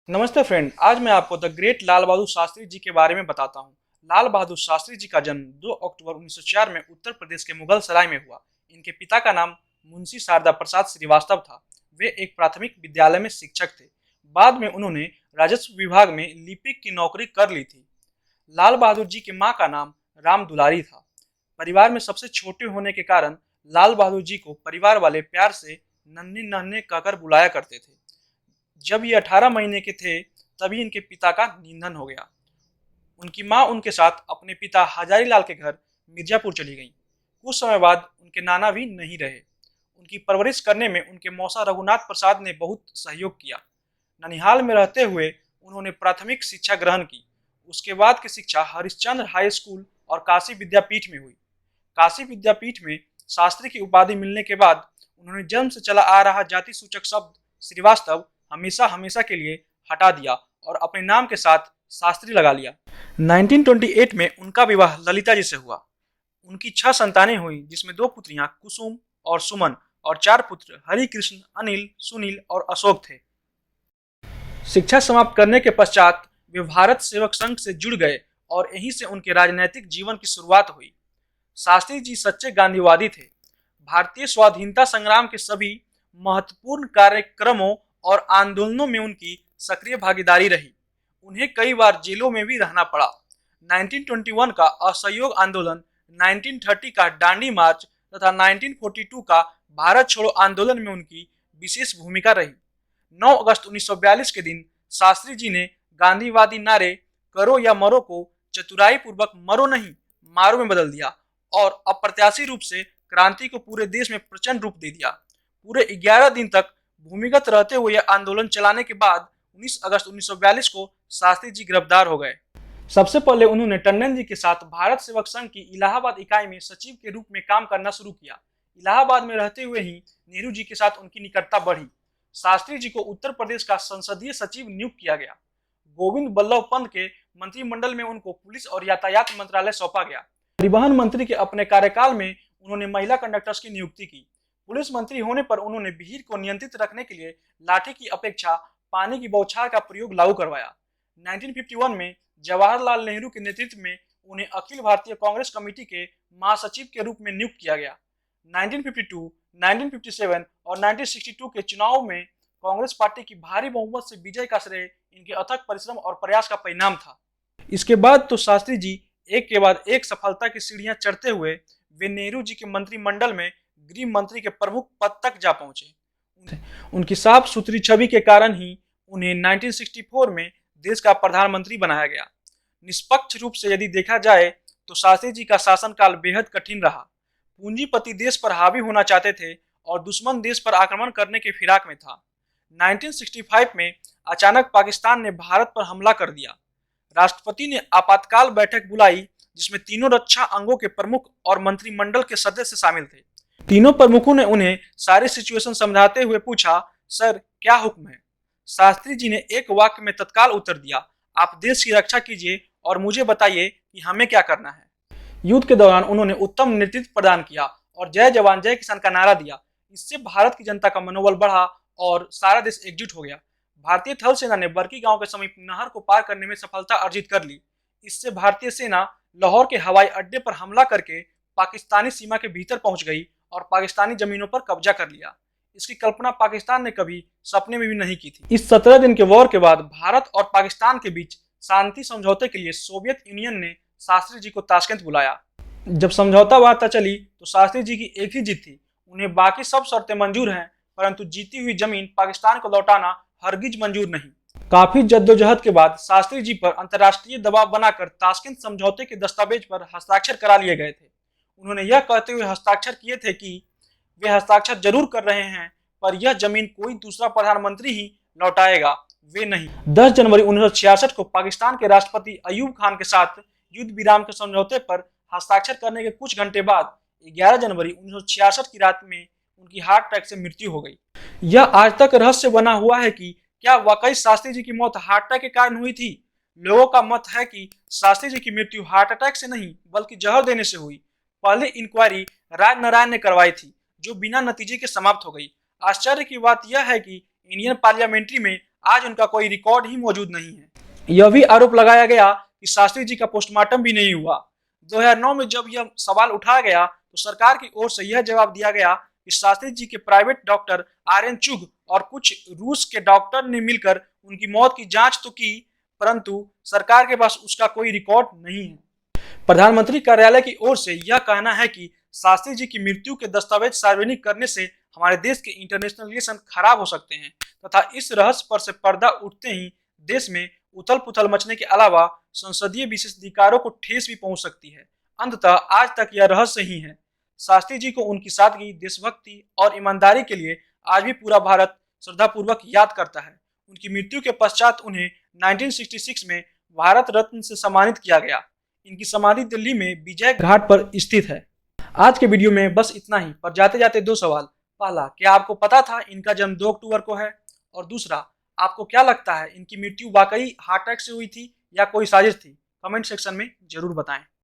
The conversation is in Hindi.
नमस्ते फ्रेंड। आज मैं आपको द ग्रेट लाल बहादुर शास्त्री जी के बारे में बताता हूँ। लाल बहादुर शास्त्री जी का जन्म 2 अक्टूबर 1904 में उत्तर प्रदेश के मुगल सराय में हुआ। इनके पिता का नाम मुंशी शारदा प्रसाद श्रीवास्तव था। वे एक प्राथमिक विद्यालय में शिक्षक थे। बाद में उन्होंने राजस्व विभाग में लिपिक की नौकरी कर ली थी। लाल बहादुर जी की माँ का नाम राम दुलारी था। परिवार में सबसे छोटे होने के कारण लाल बहादुर जी को परिवार वाले प्यार से नन्हे नन्हे कहकर बुलाया करते थे। जब ये 18 महीने के थे तभी इनके पिता का निधन हो गया। उनकी मां उनके साथ अपने पिता हजारी लाल के घर मिर्जापुर चली गईं। कुछ समय बाद उनके नाना भी नहीं रहे। उनकी परवरिश करने में उनके मौसा रघुनाथ प्रसाद ने बहुत सहयोग किया। ननिहाल में रहते हुए उन्होंने प्राथमिक शिक्षा ग्रहण की। उसके बाद की शिक्षा हरिश्चंद्र हाई स्कूल और काशी विद्यापीठ में हुई। काशी विद्यापीठ में शास्त्री की उपाधि मिलने के बाद उन्होंने जन्म से चला आ रहा जाति सूचक शब्द श्रीवास्तव हमेशा हमेशा के लिए हटा दिया और अपने नाम के साथ शास्त्री लगा लिया। 1928 में उनका विवाह ललिता जी से हुआ। उनकी 6 संतानें हुई, जिसमें 2 पुत्रियां कुसुम और सुमन और 4 पुत्र हरिकृष्ण, अनिल, सुनील और अशोक थे। शिक्षा समाप्त करने के पश्चात वे भारत सेवक संघ से जुड़ गए और यहीं से उनके राजनैतिक जीवन की शुरुआत हुई। शास्त्री जी सच्चे गांधीवादी थे। भारतीय स्वाधीनता संग्राम के सभी महत्वपूर्ण कार्यक्रमों और आंदोलनों में उनकी सक्रिय भागीदारी रही। उन्हें कई बार जेलों में भी रहना पड़ा। 1921 का असहयोग आंदोलन, 1930 का दांडी मार्च तथा 1942 का भारत छोड़ो आंदोलन में उनकी विशेष भूमिका रही। 9 अगस्त 1942 के दिन शास्त्री जी ने गांधीवादी नारे करो या मरो को चतुराई पूर्वक मरो नहीं मारो में बदल दिया और अप्रत्याशित रूप से क्रांति को पूरे देश में प्रचंड रूप दे दिया। पूरे 11 दिन तक भूमिगत रहते हुए यह आंदोलन चलाने के बाद 19 अगस्त 1942 को शास्त्री जी गिरफ्तार हो गए। सबसे पहले उन्होंने टंडन जी के साथ भारत सेवक संघ की इलाहाबाद इकाई में सचिव के रूप में काम करना शुरू किया। इलाहाबाद में रहते हुए ही नेहरू जी के साथ उनकी निकटता बढ़ी। शास्त्री जी को उत्तर प्रदेश का संसदीय सचिव नियुक्त किया गया। गोविंद बल्लभ पंत के मंत्रिमंडल में उनको पुलिस और यातायात मंत्रालय सौंपा गया। परिवहन मंत्री के अपने कार्यकाल में उन्होंने महिला कंडक्टर्स की नियुक्ति की। पुलिस मंत्री होने पर उन्होंने भीड़ को नियंत्रित रखने के लिए लाठी की अपेक्षा पानी की बौछार का प्रयोग लागू करवाया। 1951 में जवाहरलाल नेहरू के नेतृत्व में उन्हें अखिल भारतीय कांग्रेस कमेटी के महासचिव के रूप में नियुक्त किया गया। 1952, 1957 और 1962 के चुनाव में कांग्रेस पार्टी की भारी बहुमत से विजय का श्रेय इनके अथक परिश्रम और प्रयास का परिणाम था। इसके बाद तो शास्त्री जी एक के बाद एक सफलता की सीढ़ियां चढ़ते हुए वे नेहरू जी के मंत्रिमंडल में गृह मंत्री के प्रमुख पद तक जा पहुंचे। उनकी साफ सुथरी छवि के कारण ही उन्हें 1964 में देश का प्रधानमंत्री बनाया गया। निष्पक्ष रूप से यदि देखा जाए तो शास्त्री जी का शासनकाल बेहद कठिन रहा। पूंजीपति देश पर हावी होना चाहते थे और दुश्मन देश पर आक्रमण करने के फिराक में था। 1965 में अचानक पाकिस्तान ने भारत पर हमला कर दिया। राष्ट्रपति ने आपातकाल बैठक बुलाई, जिसमें तीनों रक्षा अंगों के प्रमुख और मंत्रिमंडल के सदस्य शामिल थे। तीनों प्रमुखों ने उन्हें सारी सिचुएशन समझाते हुए पूछा, सर क्या हुक्म है? शास्त्री जी ने एक वाक्य में तत्काल उत्तर दिया, आप देश की रक्षा कीजिए और मुझे बताइए कि हमें क्या करना है। युद्ध के दौरान उन्होंने उत्तम नेतृत्व प्रदान किया और जय जवान जय किसान का नारा दिया। इससे भारत की जनता का मनोबल बढ़ा और सारा देश एकजुट हो गया। भारतीय थल सेना ने बरकी गांव के समीप नहर को पार करने में सफलता अर्जित कर ली। इससे भारतीय सेना लाहौर के हवाई अड्डे पर हमला करके पाकिस्तानी सीमा के भीतर पहुंच गई और पाकिस्तानी जमीनों पर कब्जा कर लिया। इसकी कल्पना पाकिस्तान ने कभी सपने में भी नहीं की थी। इस 17 दिन के वॉर के बाद भारत और पाकिस्तान के बीच शांति समझौते के लिए सोवियत यूनियन ने शास्त्री जी को ताशकंद बुलाया। जब समझौता वार्ता चली तो शास्त्री जी की एक ही जिद थी, उन्हें बाकी सब शर्तें मंजूर हैं, परंतु जीती हुई जमीन पाकिस्तान को लौटाना हरगिज मंजूर नहीं। काफी जद्दोजहद के बाद शास्त्री जी पर अंतर्राष्ट्रीय दबाव बनाकर ताशकंद समझौते के दस्तावेज पर हस्ताक्षर करा लिए गए थे। उन्होंने यह कहते हुए हस्ताक्षर किए थे कि वे हस्ताक्षर जरूर कर रहे हैं, पर यह जमीन कोई दूसरा प्रधानमंत्री ही लौटाएगा, वे नहीं। 10 जनवरी 1966 को पाकिस्तान के राष्ट्रपति अयूब खान के साथ युद्ध विराम के समझौते पर हस्ताक्षर करने के कुछ घंटे बाद 11 जनवरी 1966 की रात में उनकी हार्ट अटैक से मृत्यु हो गई। यह आज तक रहस्य बना हुआ है कि क्या वाकई शास्त्री जी की मौत हार्ट अटैक के कारण हुई थी। लोगों का मत है कि शास्त्री जी की मृत्यु हार्ट अटैक से नहीं बल्कि जहर देने से हुई। पहले इंक्वायरी राज नारायण ने करवाई थी, जो बिना नतीजे के समाप्त हो गई। आश्चर्य की बात यह है कि इंडियन पार्लियामेंट्री में आज उनका कोई रिकॉर्ड ही मौजूद नहीं है। यह भी आरोप लगाया गया कि शास्त्री जी का पोस्टमार्टम भी नहीं हुआ। 2009 में जब यह सवाल उठाया गया तो सरकार की ओर से यह जवाब दिया गया कि शास्त्री जी के प्राइवेट डॉक्टर आर्यन चुग और कुछ रूस के डॉक्टर ने मिलकर उनकी मौत की जांच तो की, परंतु सरकार के पास उसका कोई रिकॉर्ड नहीं है। प्रधानमंत्री कार्यालय की ओर से यह कहना है कि शास्त्री जी की मृत्यु के दस्तावेज सार्वजनिक करने से हमारे देश के इंटरनेशनल रिलेशन खराब हो सकते हैं तथा इस रहस्य पर से पर्दा उठते ही देश में उथल पुथल मचने के अलावा संसदीय विशेषाधिकारों को ठेस भी पहुंच सकती है। अंततः आज तक यह रहस्य ही है। शास्त्री जी को उनकी सादगी, देशभक्ति और ईमानदारी के लिए आज भी पूरा भारत श्रद्धापूर्वक याद करता है। उनकी मृत्यु के पश्चात उन्हें 1966 में भारत रत्न से सम्मानित किया गया। इनकी समाधि दिल्ली में विजय घाट पर स्थित है। आज के वीडियो में बस इतना ही, पर जाते जाते दो सवाल। पहला, क्या आपको पता था इनका जन्म 2 अक्टूबर को है? और दूसरा, आपको क्या लगता है इनकी मृत्यु वाकई हार्ट अटैक से हुई थी या कोई साजिश थी? कमेंट सेक्शन में जरूर बताएं।